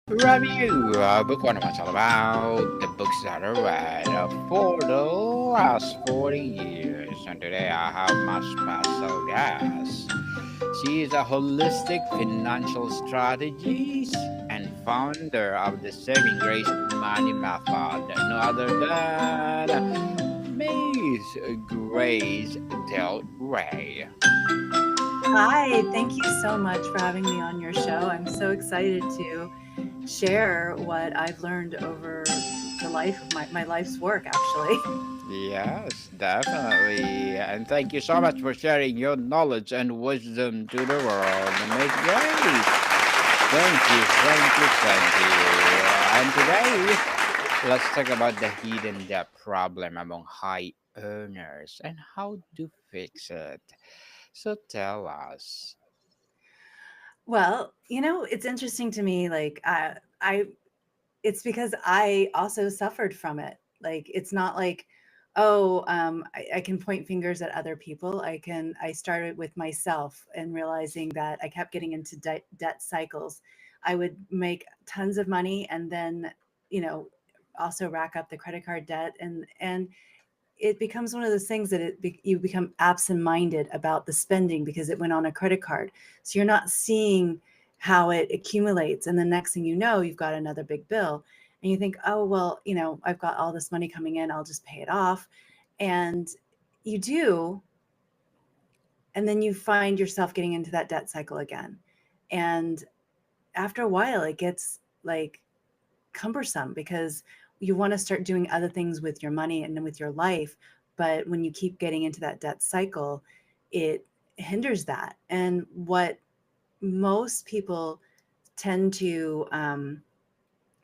Review book one of it's all about the books that I read for the last 40 years. And today I have my special guest. She is a holistic financial strategist and founder of the Saving Grace Money Method. No other than Miss Grace Del Rey. Hi, thank you so much for having me on your show. I'm so excited to share what I've learned over the life of my life's work, actually. Yes, definitely. And thank you so much for sharing your knowledge and wisdom to the world. Miss Grace. Thank you. And today, let's talk about the hidden debt problem among high earners and how to fix it. So tell us. Well, it's interesting to me. It's because I also suffered from it. Like, it's not like, oh, I can point fingers at other people. I started with myself and realizing that I kept getting into debt cycles. I would make tons of money and then, you know, also rack up the credit card debt and it becomes one of those things that you become absent-minded about the spending because it went on a credit card. So you're not seeing how it accumulates, and the next thing you know, you've got another big bill, and you think, oh well, I've got all this money coming in, I'll just pay it off, and you do, and then you find yourself getting into that debt cycle again, and after a while, it gets like cumbersome because you want to start doing other things with your money and with your life. But when you keep getting into that debt cycle, it hinders that. And what most people tend to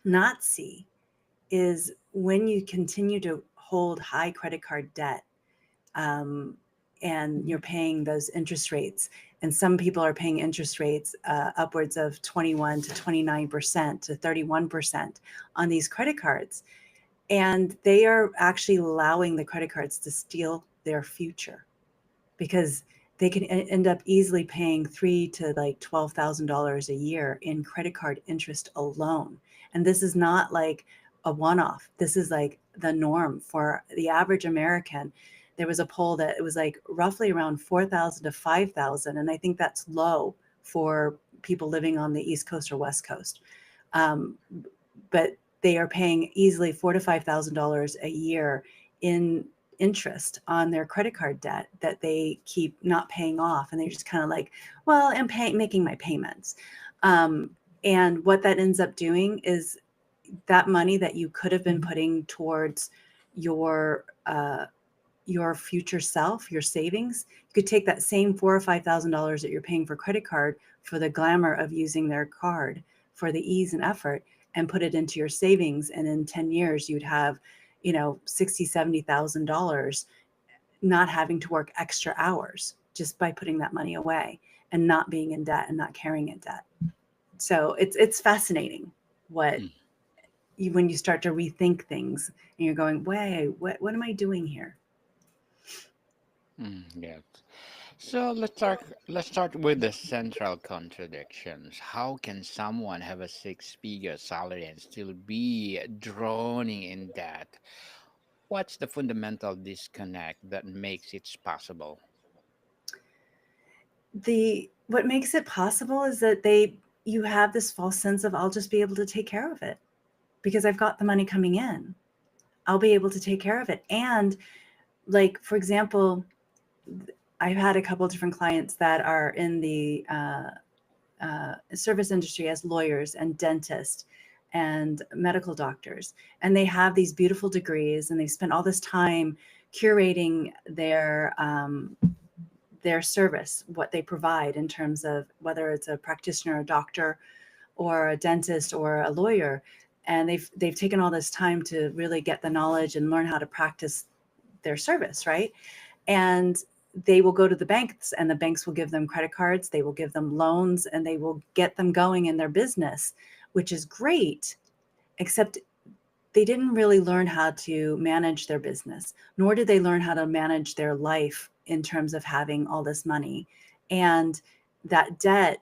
not see is when you continue to hold high credit card debt, um, and you're paying those interest rates. And some people are paying interest rates upwards of 21 to 29% to 31% on these credit cards. And they are actually allowing the credit cards to steal their future because they can end up easily paying three to like $12,000 a year in credit card interest alone. And this is not like a one-off. This is like the norm for the average American. There was a poll that it was like roughly around 4,000 to 5,000, and I think that's low for people living on the East Coast or West Coast. Um, but they are paying easily $4,000 to $5,000 a year in interest on their credit card debt that they keep not paying off, and they're just kind of like, well, I'm paying, making my payments. um, and what that ends up doing is that money that you could have been putting towards your your future self, your savings, you could take that same $4,000 or $5,000 that you're paying for credit card for the glamour of using their card, for the ease and effort, and put it into your savings. And in 10 years, you'd have, 60, $70,000 not having to work extra hours just by putting that money away and not being in debt and not carrying in debt. So it's fascinating what when you start to rethink things and you're going, wait, what am I doing here? Yes. So let's start with the central contradictions. How can someone have a six-figure salary and still be drowning in debt? What's the fundamental disconnect that makes it possible? The what makes it possible is that they you have this false sense of I'll just be able to take care of it because I've got the money coming in. I'll be able to take care of it. And like for example, I've had a couple of different clients that are in the service industry as lawyers and dentists and medical doctors, and they have these beautiful degrees, and they've spent all this time curating their service, what they provide in terms of whether it's a practitioner, a doctor, or a dentist or a lawyer. And they've taken all this time to really get the knowledge and learn how to practice their service, right? And they will go to the banks, and the banks will give them credit cards, they will give them loans, and they will get them going in their business, which is great, except they didn't really learn how to manage their business, nor did they learn how to manage their life in terms of having all this money. And that debt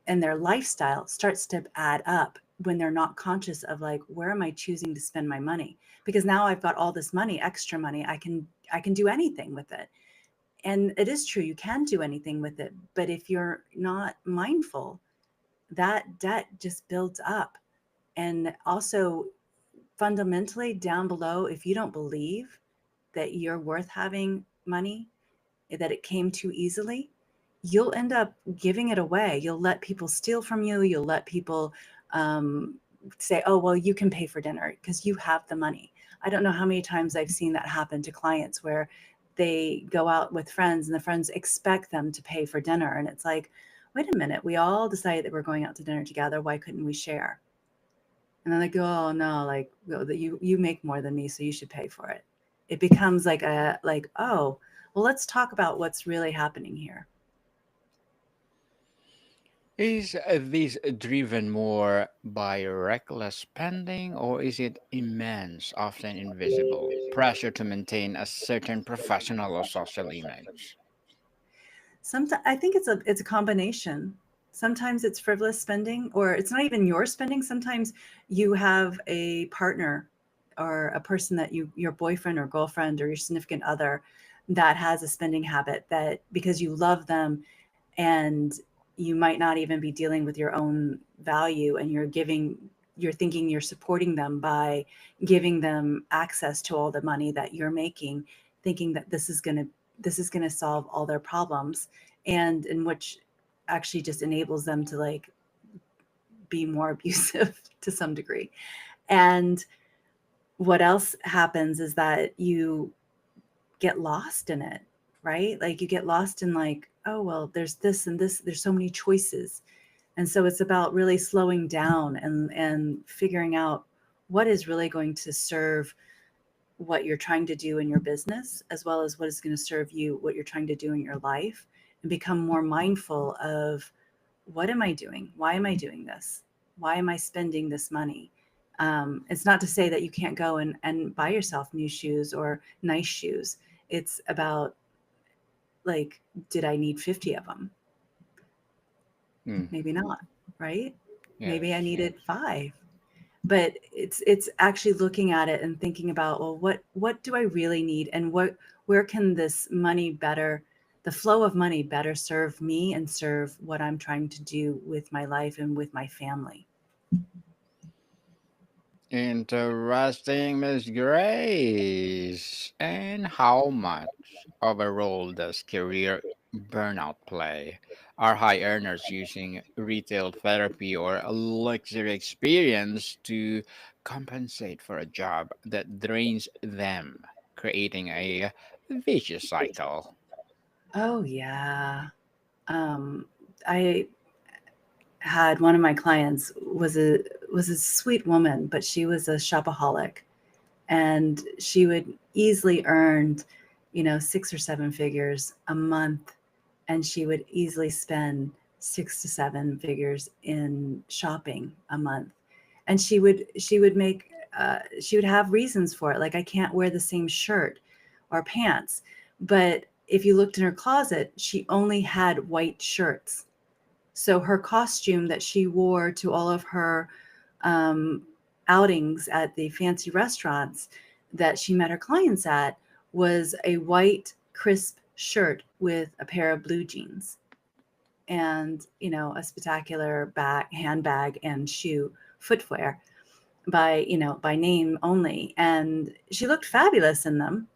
and their lifestyle starts to add up when they're not conscious of like, where am I choosing to spend my money? Because now I've got all this money, extra money, I can do anything with it. And it is true, you can do anything with it, but if you're not mindful, that debt just builds up. And also, fundamentally down below, if you don't believe that you're worth having money, that it came too easily, you'll end up giving it away. You'll let people steal from you. You'll let people um, say, oh, well, you can pay for dinner because you have the money. I don't know how many times I've seen that happen to clients where they go out with friends and the friends expect them to pay for dinner. And it's like, wait a minute, we all decided that we're going out to dinner together. Why couldn't we share? And then they go, oh no, like well, you make more than me, so you should pay for it. It becomes like oh, well, let's talk about what's really happening here. Is this driven more by reckless spending, or is it immense, often invisible pressure to maintain a certain professional or social image? Sometimes I think it's a combination. Sometimes it's frivolous spending, or it's not even your spending. Sometimes you have a partner or a person that your boyfriend or girlfriend or your significant other that has a spending habit that because you love them and you might not even be dealing with your own value and you're thinking you're supporting them by giving them access to all the money that you're making, thinking that this is going to solve all their problems, and in which actually just enables them to like be more abusive to some degree. And what else happens is that you get lost in it, right? Like you get lost in like, oh, well, there's this and this, there's so many choices. And so it's about really slowing down and figuring out what is really going to serve what you're trying to do in your business, as well as what is going to serve you, what you're trying to do in your life, and become more mindful of what am I doing? Why am I doing this? Why am I spending this money? It's not to say that you can't go and buy yourself new shoes or nice shoes. It's about like, did I need 50 of them? Hmm. Maybe not, right? Maybe I Yes, needed yes. 5. But it's actually looking at it and thinking about, well, what do I really need, and where can this money better, the flow of money better serve me and serve what I'm trying to do with my life and with my family. Interesting, Miss Grace. And how much of a role does career burnout play? Are high earners using retail therapy or a luxury experience to compensate for a job that drains them, creating a vicious cycle? Oh yeah. um I had one of my clients was a sweet woman, but she was a shopaholic, and she would easily earn, 6 or 7 figures a month, and she would easily spend 6 to 7 figures in shopping a month. And she would have reasons for it, like I can't wear the same shirt or pants. But if you looked in her closet, she only had white shirts. So her costume that she wore to all of her um, outings at the fancy restaurants that she met her clients at was a white, crisp shirt with a pair of blue jeans and, a spectacular bag, handbag and shoe footwear by name only. And she looked fabulous in them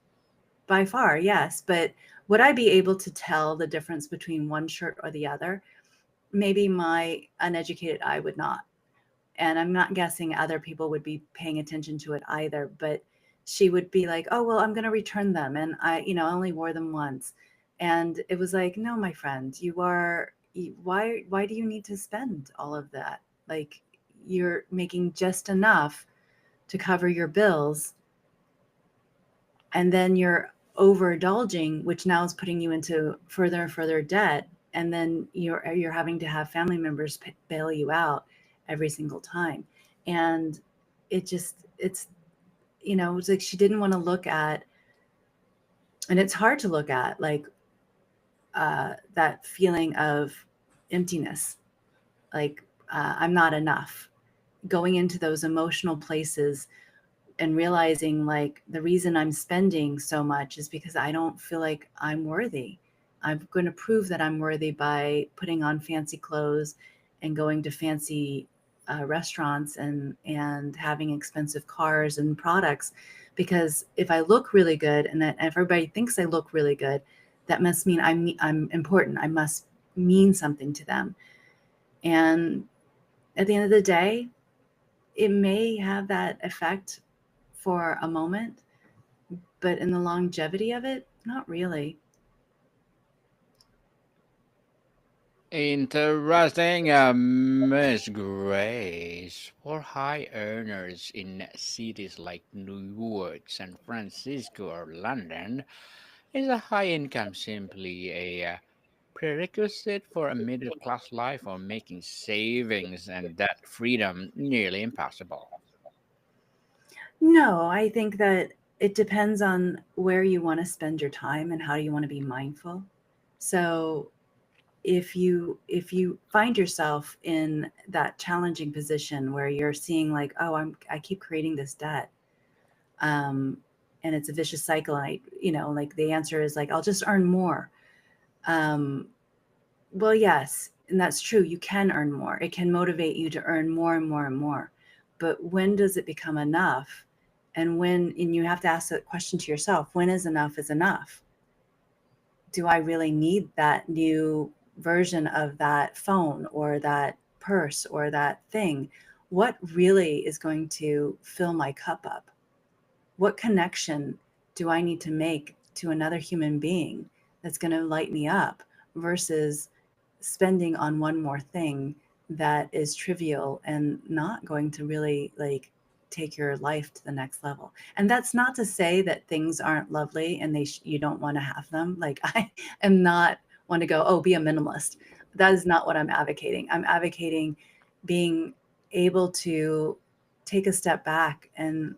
by far, yes. But would I be able to tell the difference between one shirt or the other? Maybe my uneducated eye would not. And I'm not guessing other people would be paying attention to it either. But she would be like, oh, well, I'm going to return them. And I only wore them once. And it was like, no, my friend, why do you need to spend all of that? Like, you're making just enough to cover your bills, and then you're overindulging, which now is putting you into further and further debt, and then you're having to have family members bail you out every single time. And it's like she didn't want to look at, and it's hard to look at, like that feeling of emptiness, like I'm not enough. going into those emotional places and realizing like the reason I'm spending so much is because I don't feel like I'm worthy. I'm going to prove that I'm worthy by putting on fancy clothes and going to fancy restaurants and having expensive cars and products, because if I look really good and that everybody thinks I look really good, that must mean I'm important. I must mean something to them. And at the end of the day, it may have that effect for a moment, but in the longevity of it, not really. Interesting, Miss Grace. For high earners in cities like New York, San Francisco, or London, is a high income simply a prerequisite for a middle class life, or making savings and debt freedom nearly impossible? No, I think that it depends on where you want to spend your time and how you want to be mindful. So if you find yourself in that challenging position where you're seeing like, oh, I keep creating this debt, um, and it's a vicious cycle, and like the answer is like, I'll just earn more. Um, Well, yes, and that's true. You can earn more. It can motivate you to earn more and more and more. But when does it become enough? And you have to ask that question to yourself, when is enough? Do I really need that new version of that phone or that purse or that thing? What really is going to fill my cup up? What connection do I need to make to another human being that's going to light me up versus spending on one more thing that is trivial and not going to really like take your life to the next level. And that's not to say that things aren't lovely and you don't want to have them. Like I am not want to go, oh, be a minimalist. That is not what I'm advocating. I'm advocating being able to take a step back and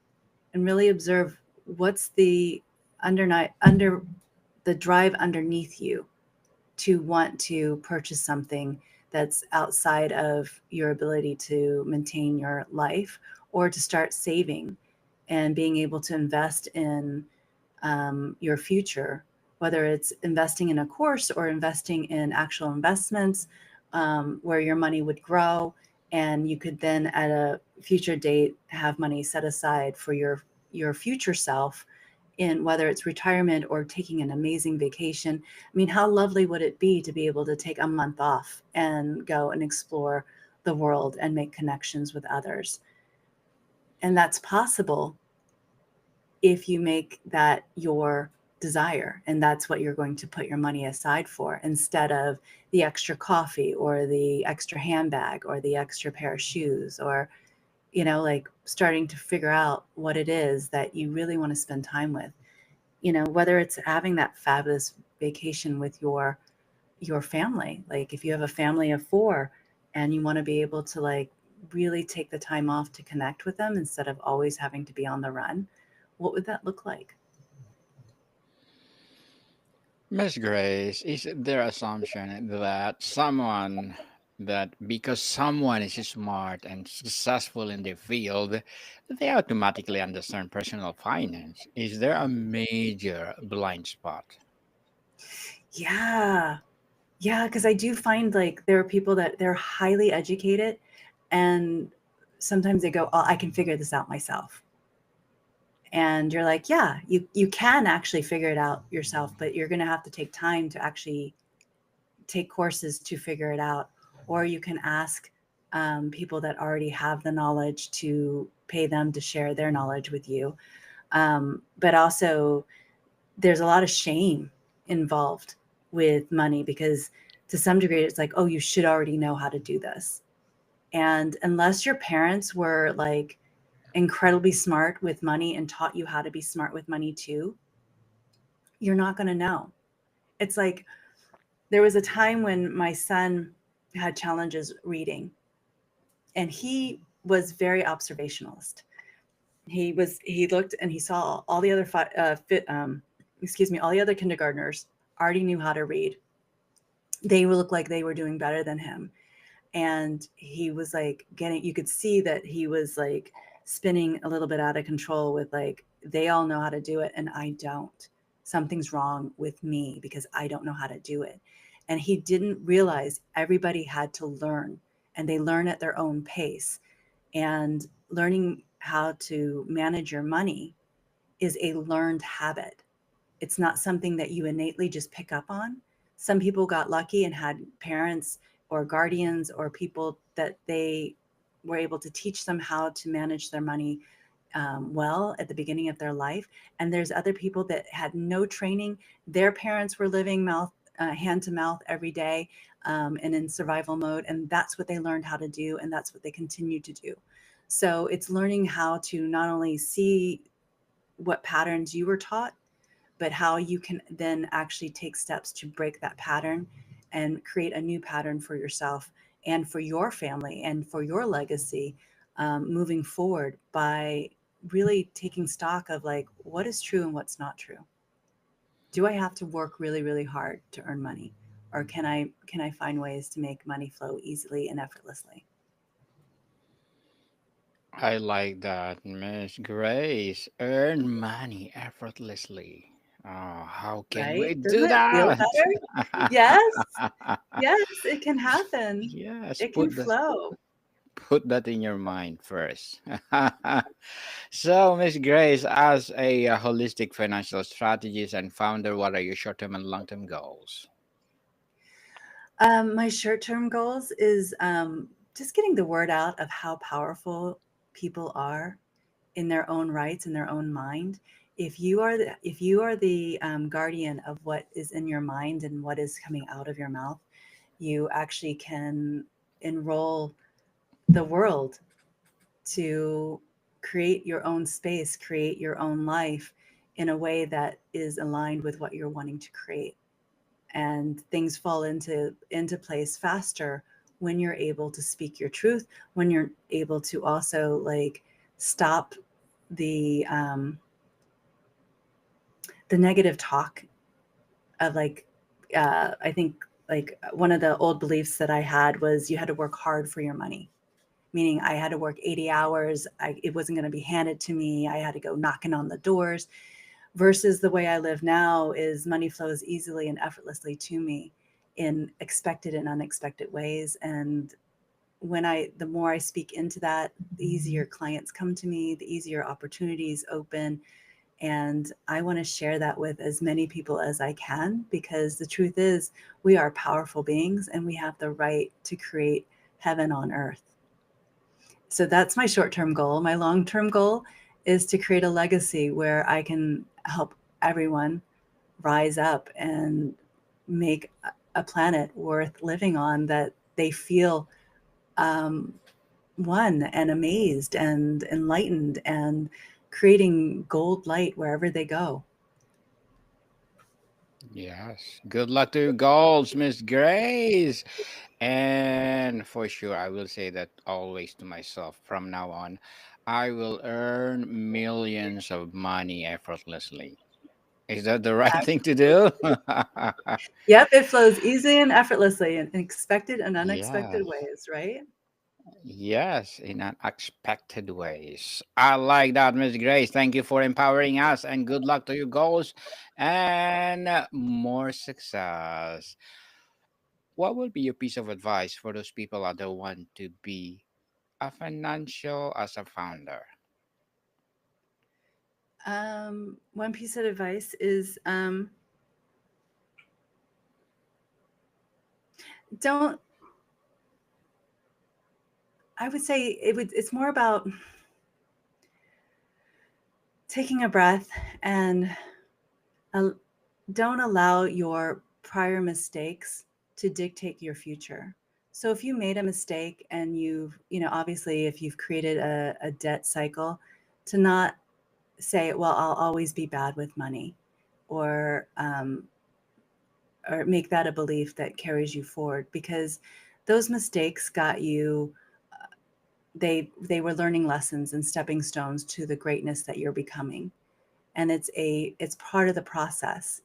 really observe what's the under the drive underneath you to want to purchase something that's outside of your ability to maintain your life, or to start saving and being able to invest in your future, whether it's investing in a course or investing in actual investments, where your money would grow and you could then at a future date have money set aside for your future self, in whether it's retirement or taking an amazing vacation. I mean, how lovely would it be to be able to take a month off and go and explore the world and make connections with others? And that's possible if you make that your desire and that's what you're going to put your money aside for, instead of the extra coffee or the extra handbag or the extra pair of shoes, or like starting to figure out what it is that you really want to spend time with, whether it's having that fabulous vacation with your family. Like if you have a family of 4 and you want to be able to like really take the time off to connect with them instead of always having to be on the run, what would that look like? Miss Grace, is it their assumption that because someone is smart and successful in their field, they automatically understand personal finance? Is there a major blind spot? Yeah. Yeah, because I do find like there are people that they're highly educated and sometimes they go, "Oh, I can figure this out myself." And you're like, "Yeah, you can actually figure it out yourself, but you're going to have to take time to actually take courses to figure it out, or you can ask people that already have the knowledge to pay them to share their knowledge with you." But also, there's a lot of shame involved with money because to some degree it's like, oh, you should already know how to do this. And unless your parents were like incredibly smart with money and taught you how to be smart with money too, you're not going to know. It's like there was a time when my son had challenges reading, and he was very observationalist. He looked and he saw all the other all the other kindergartners already knew how to read. They looked like they were doing better than him. And he was like getting, you could see that he was like spinning a little bit out of control with like, they all know how to do it and I don't. Something's wrong with me because I don't know how to do it. And he didn't realize everybody had to learn, and they learn at their own pace. And learning how to manage your money is a learned habit. It's not something that you innately just pick up on. Some people got lucky and had parents or guardians or people that they were able to teach them how to manage their money well at the beginning of their life. And there's other people that had no training. Their parents were living hand to mouth every day, and in survival mode. And that's what they learned how to do. And that's what they continue to do. So it's learning how to not only see what patterns you were taught, but how you can then actually take steps to break that pattern and create a new pattern for yourself and for your family and for your legacy, moving forward, by really taking stock of like what is true and what's not true. Do I have to work really, really hard to earn money, or can I find ways to make money flow easily and effortlessly? I like that, Miss Grace. Earn money effortlessly. Oh, how can Right? we Doesn't do it feel that? better? Yes. Yes, it can happen. Yes, It can flow. put that in your mind first. So, Miss Grace, as a holistic financial strategist and founder, what are your short-term and long-term goals? My short-term goals is just getting the word out of how powerful people are in their own rights, in their own mind. If you are the guardian of what is in your mind and what is coming out of your mouth, you actually can enroll the world to create your own space, create your own life in a way that is aligned with what you're wanting to create. And things fall into place faster when you're able to speak your truth, when you're able to also like stop the um the negative talk of like, I think like one of the old beliefs that I had was you had to work hard for your money, meaning I had to work 80 hours. It wasn't going to be handed to me. I had to go knocking on the doors. Versus the way I live now is money flows easily and effortlessly to me in expected and unexpected ways. And the more I speak into that, the easier clients come to me, the easier opportunities open. And I want to share that with as many people as I can, because the truth is, we are powerful beings and we have the right to create heaven on earth. So that's my short term goal. My long term goal is to create a legacy where I can help everyone rise up and make a planet worth living on, that they feel um, won and amazed and enlightened and creating gold light wherever they go. Yes. Good luck to your goals, Miss Grace. And for sure, I will say that always to myself from now on. I will earn millions of money effortlessly. Is that the right thing to do? Yep, it flows easy and effortlessly in expected and unexpected Yes. ways, right? Yes, in unexpected ways. I like that, Miss Grace. Thank you for empowering us and good luck to your goals and more success. What would be your piece of advice for those people out there want to be a financial as a founder? One piece of advice is don't, I would say it's more about taking a breath and uh, don't allow your prior mistakes to dictate your future. So if you made a mistake and obviously if you've created a debt cycle, to not say, well, I'll always be bad with money, or or make that a belief that carries you forward, because those mistakes got you, they were learning lessons and stepping stones to the greatness that you're becoming. And it's part of the process.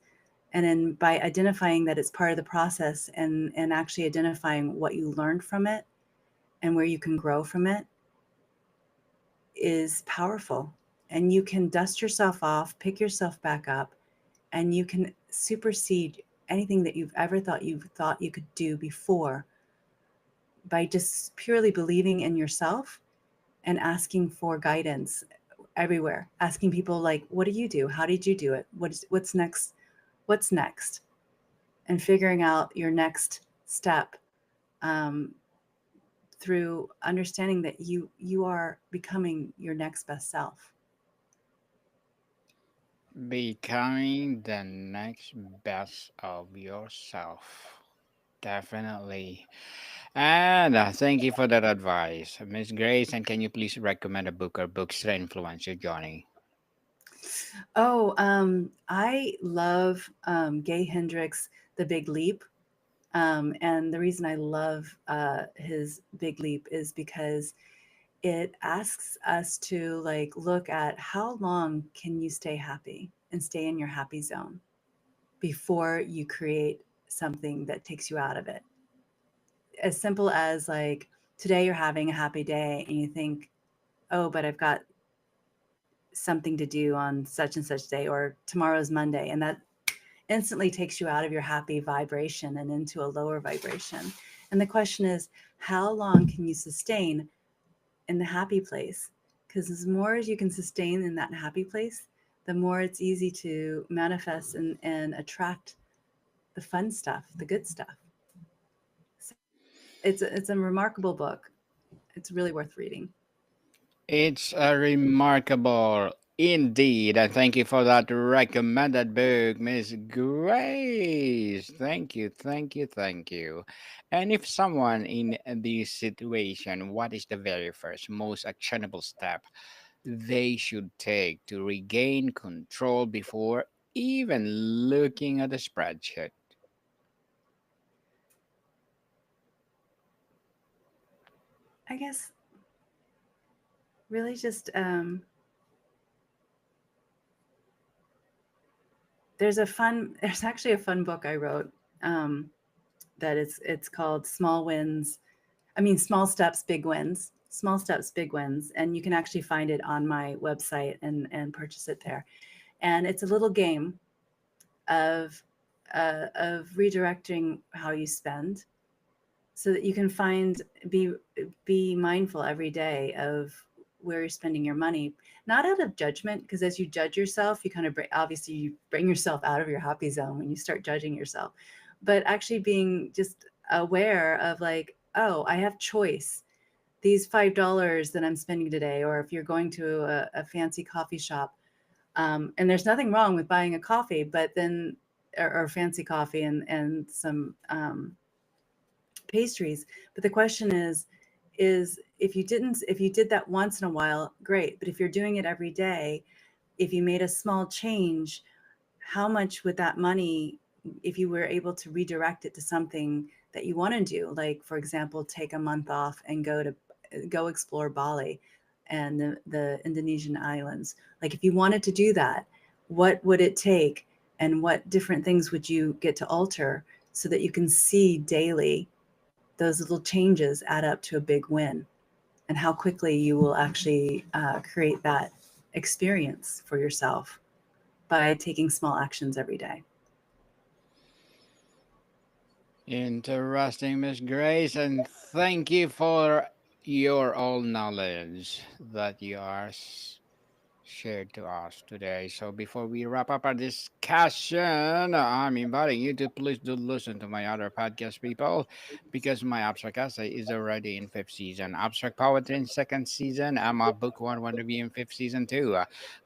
And then by identifying that it's part of the process, and actually identifying what you learned from it, and where you can grow from it is powerful. And you can dust yourself off, pick yourself back up, and you can supersede anything that you've ever thought you could do before by just purely believing in yourself and asking for guidance everywhere. Asking people like, what do you do? How did you do it? What's next? What's next? And figuring out your next step, um, through understanding that you are becoming your next best self. Becoming the next best of yourself. Definitely. And thank you for that advice, Miss Grace. And can you please recommend a book or books that influence you, Johnny? Oh, I love Gay Hendricks' The Big Leap. And the reason I love his Big Leap is because it asks us to like look at how long can you stay happy and stay in your happy zone before you create something that takes you out of it. As simple as like today you're having a happy day and you think, oh, but I've got something to do on such and such day, or tomorrow's Monday, and that instantly takes you out of your happy vibration and into a lower vibration. And the question is, how long can you sustain in the happy place? Because as more as you can sustain in that happy place, the more it's easy to manifest and attract the fun stuff, the good stuff. So it's a remarkable book. It's really worth reading. It's a remarkable indeed. And thank you for that recommended book, Miss Grace. Thank you, thank you, thank you. And if someone in this situation, what is the very first, most actionable step they should take to regain control before even looking at the spreadsheet? I guess really just there's actually a fun book I wrote, um, that it's called Small Wins. I mean, Small Steps, Big Wins. Small Steps, Big Wins, and you can actually find it on my website and purchase it there. And it's a little game of redirecting how you spend, so that you can be be mindful every day of where you're spending your money, not out of judgment, because as you judge yourself you kind of obviously you bring yourself out of your happy zone when you start judging yourself, but actually being just aware of like, oh, I have choice. These $5 that I'm spending today, or if you're going to a fancy coffee shop, and there's nothing wrong with buying a coffee, but then or fancy coffee and some pastries. But the question is if you did that once in a while, great. But if you're doing it every day, if you made a small change, how much would that money, if you were able to redirect it to something that you want to do, like for example, take a month off and go explore Bali and the Indonesian islands. Like if you wanted to do that, what would it take, and what different things would you get to alter so that you can see daily those little changes add up to a big win, and how quickly you will actually create that experience for yourself by taking small actions every day. Interesting, Miss Grace, and thank you for your all knowledge that you are shared to us today. So before we wrap up our discussion, I'm inviting you to please do listen to my other podcast, people, because my Abstract Essay is already in fifth season. Abstract Poetry in second season. I'm a Book 101 review in fifth season too.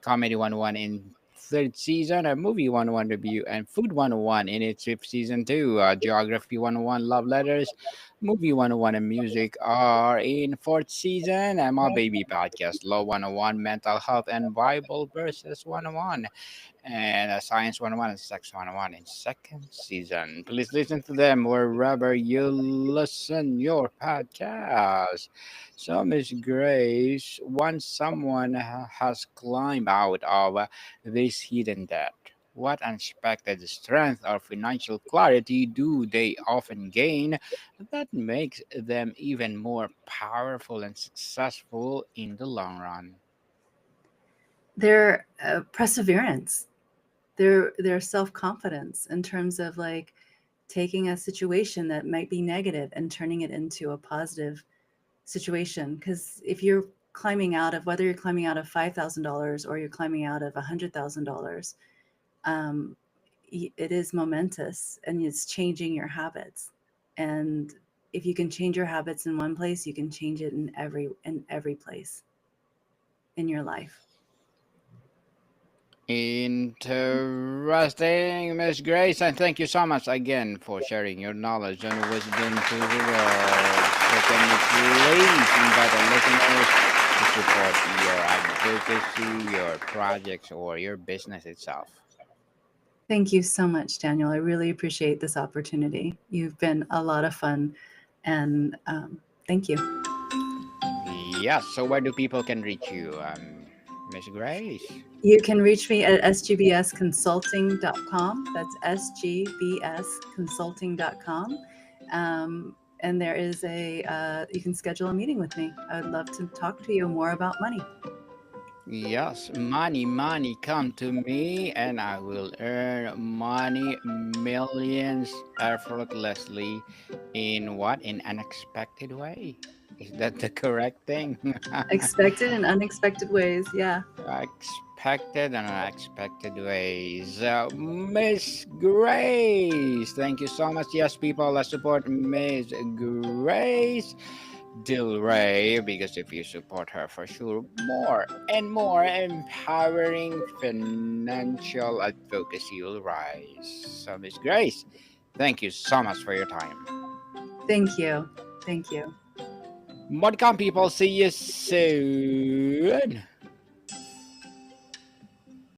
Comedy 101 in third season. A Movie 101 review and Food 101 in its fifth season too. Geography 101 Love Letters. Movie 101 and Music are in fourth season, and my baby podcast, Law 101, Mental Health and Bible Verses 101, and Science 101 and Sex 101 in second season. Please listen to them wherever you listen your podcast. So, Miss Grace, once someone has climbed out of this hidden debt, what unexpected strength or financial clarity do they often gain that makes them even more powerful and successful in the long run? Their perseverance, their self-confidence in terms of like taking a situation that might be negative and turning it into a positive situation. Because if you're climbing out of, whether you're climbing out of $5,000 or you're climbing out of $100,000, um, it is momentous and it's changing your habits. And if you can change your habits in one place, you can change it in every place in your life. Interesting, Miss Grace, and thank you so much again for sharing your knowledge and wisdom to the world. So, can you please invite our listeners to support your advocacy, your projects, or your business itself? Thank you so much, Daniel. I really appreciate this opportunity. You've been a lot of fun, and thank you. Yes. So, where do people can reach you, Miss Grace? You can reach me at sgbsconsulting.com. That's sgbsconsulting.com. And there is you can schedule a meeting with me. I would love to talk to you more about money. Yes, money, money, come to me and I will earn money, millions effortlessly in what? In unexpected way. Is that the correct thing? Expected and unexpected ways. Yeah. Expected and unexpected ways. Miss Grace, thank you so much. Yes, people, let's support Miss Grace Del Rey, because if you support her, for sure, more and more empowering financial advocacy will rise. So, Miss Grace, thank you so much for your time. Thank you. Thank you. Modcom people, see you soon.